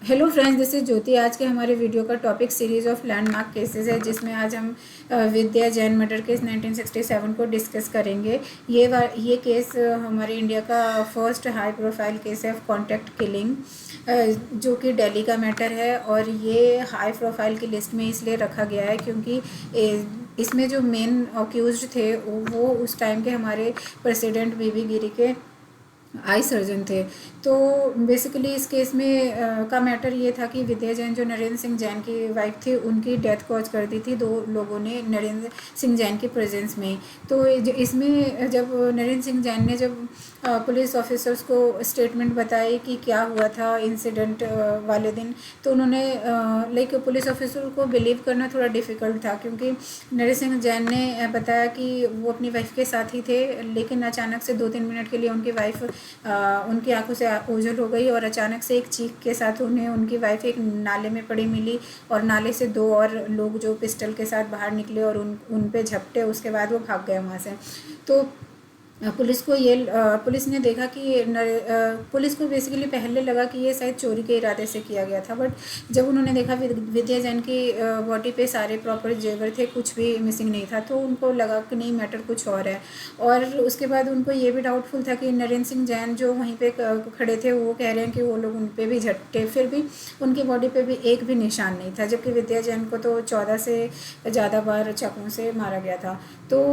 Hello friends, this is ज्योति। आज के हमारे वीडियो का topic series of landmark cases है, जिसमें आज हम विद्या जैन मर्डर केस 1967 को डिस्कस करेंगे। ये केस हमारे इंडिया का फर्स्ट हाई प्रोफाइल केस है ऑफ कॉन्टैक्ट किलिंग, जो कि दिल्ली का मैटर है। और ये हाई प्रोफाइल की लिस्ट में इसलिए रखा गया है क्योंकि इसमें जो मेन अक्यूज्ड थे वो उस टाइम के हमारे प्रेसिडेंट बीबी गिरी के आई सर्जन थे। तो बेसिकली इस केस में का मैटर ये था कि विद्या जैन जो नरेंद्र सिंह जैन की वाइफ थी, उनकी डेथ कॉज कर दी थी दो लोगों ने नरेंद्र सिंह जैन की प्रेजेंस में। तो इसमें जब नरेंद्र सिंह जैन ने जब पुलिस ऑफिसर्स को स्टेटमेंट बताई कि क्या हुआ था इंसिडेंट वाले दिन, तो उन्होंने लाइक पुलिस ऑफिसर को बिलीव करना थोड़ा डिफ़िकल्ट था, क्योंकि नरेंद्र सिंह जैन ने बताया कि वो अपनी वाइफ के साथ ही थे, लेकिन अचानक से 2-3 मिनट के लिए उनकी वाइफ उनकी आंखों से ओझल हो गई और अचानक से एक चीख के साथ उन्हें उनकी वाइफ एक नाले में पड़ी मिली, और नाले से 2 और लोग जो पिस्टल के साथ बाहर निकले और उन पे झपटे। उसके बाद वो भाग गए वहाँ से। तो पुलिस ने देखा कि पुलिस को बेसिकली पहले लगा कि ये शायद चोरी के इरादे से किया गया था, बट जब उन्होंने देखा विद्या जैन की बॉडी पे सारे प्रॉपर जेवर थे, कुछ भी मिसिंग नहीं था, तो उनको लगा कि नहीं, मैटर कुछ और है। और उसके बाद उनको ये भी डाउटफुल था कि नरेंद्र सिंह जैन जो वहीं पे खड़े थे, वो कह रहे हैं कि वो लोग उन पर भी झटके, फिर भी उनकी बॉडी पे भी एक भी निशान नहीं था, जबकि विद्या जैन को तो 14 से ज़्यादा बार चाकुओं से मारा गया था। तो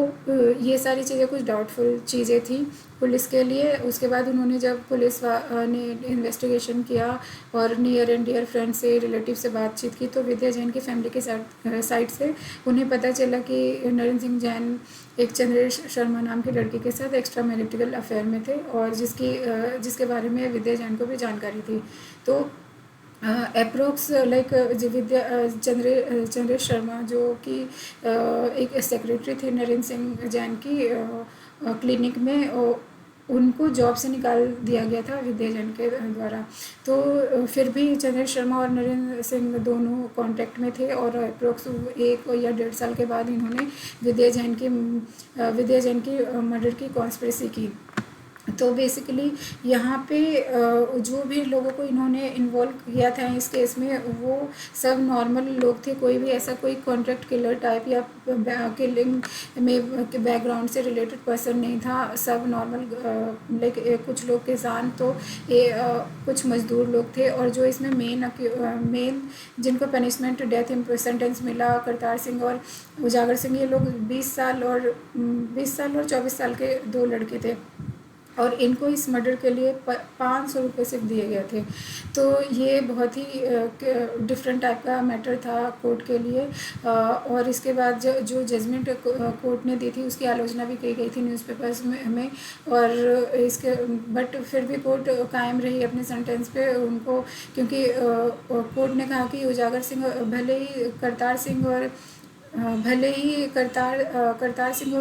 ये सारी चीज़ें कुछ डाउटफुल चीज़ें थी पुलिस के लिए। उसके बाद उन्होंने जब पुलिस ने इन्वेस्टिगेशन किया और नियर एंड डियर फ्रेंड से, रिलेटिव से बातचीत की, तो विद्या जैन की फैमिली के साइड से उन्हें पता चला कि नरेंद्र सिंह जैन एक चंद्रेश शर्मा नाम की लड़की के साथ एक्स्ट्रा मैरिटल अफेयर में थे, और जिसके बारे में विद्या जैन को भी जानकारी थी। तो अप्रोक्स लाइक चंद्रेश शर्मा, जो कि एक सेक्रेटरी थे नरेंद्र सिंह जैन की क्लिनिक में, उनको जॉब से निकाल दिया गया था विद्या जैन के द्वारा। तो फिर भी चंद्रेश शर्मा और नरेंद्र सिंह दोनों कांटेक्ट में थे, और अप्रोक्स 1 या 1.5 साल के बाद इन्होंने विद्या जैन की मर्डर की कॉन्स्पिरेसी की। तो बेसिकली यहाँ पे जो भी लोगों को इन्होंने इन्वॉल्व किया था इस केस में, वो सब नॉर्मल लोग थे। कोई भी ऐसा कोई कॉन्ट्रैक्ट किलर टाइप या किलिंग में बैकग्राउंड से रिलेटेड पर्सन नहीं था। सब नॉर्मल लाइक कुछ लोग किसान, तो ये कुछ मजदूर लोग थे। और जो इसमें मेन जिनको पनिशमेंट डेथ सेंटेंस मिला, करतार सिंह और उजागर सिंह, ये लोग 20 साल और 24 साल के 2 लड़के थे, और इनको इस मर्डर के लिए 500 रुपये सिर्फ दिए गए थे। तो ये बहुत ही डिफरेंट टाइप का मैटर था कोर्ट के लिए। और इसके बाद जो जजमेंट कोर्ट ने दी थी, उसकी आलोचना भी की गई थी न्यूज़पेपर्स में। और इसके बट फिर भी कोर्ट कायम रही अपने सेंटेंस पे उनको, क्योंकि कोर्ट ने कहा कि उजागर सिंह भले ही करतार सिंह और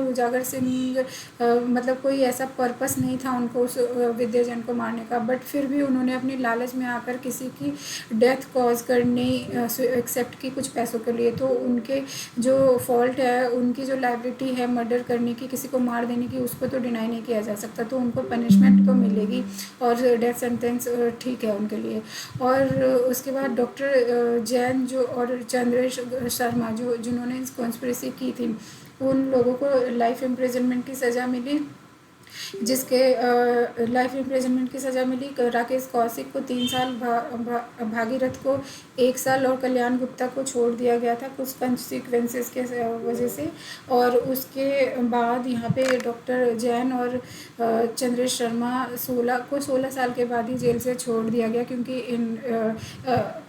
उजागर सिंह मतलब कोई ऐसा पर्पस नहीं था उनको उस विद्या जैन को मारने का, बट फिर भी उन्होंने अपनी लालच में आकर किसी की डेथ कॉज करनी एक्सेप्ट की कुछ पैसों के लिए। तो उनके जो फॉल्ट है, उनकी जो लाइबिलिटी है मर्डर करने की, किसी को मार देने की, उसको तो डिनाई नहीं किया जा सकता। तो उनको पनिशमेंट तो मिलेगी, और डेथ सेंटेंस ठीक है उनके लिए। और उसके बाद डॉक्टर जैन जो और चंद्रेश शर्मा जिन्होंने इस कॉन्स्पिरेसी की थी, उन लोगों को लाइफ इम्प्रिजनमेंट की सज़ा मिली, लाइफ इम्प्रिजनमेंट की सज़ा मिली। राकेश कौशिक को 3 साल, भागीरथ को 1 साल, और कल्याण गुप्ता को छोड़ दिया गया था कुछ कंसिक्वेंसेस के वजह से। और उसके बाद यहाँ पे डॉक्टर जैन और चंद्रेश शर्मा 16 साल के बाद ही जेल से छोड़ दिया गया, क्योंकि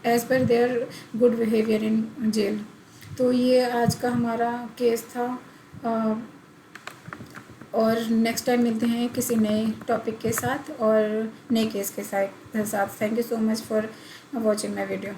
as per their good behaviour in jail. तो ये आज का हमारा केस था, और नेक्स्ट टाइम मिलते हैं किसी नए टॉपिक के साथ और नए केस के साथ। Thank you so much for watching my video.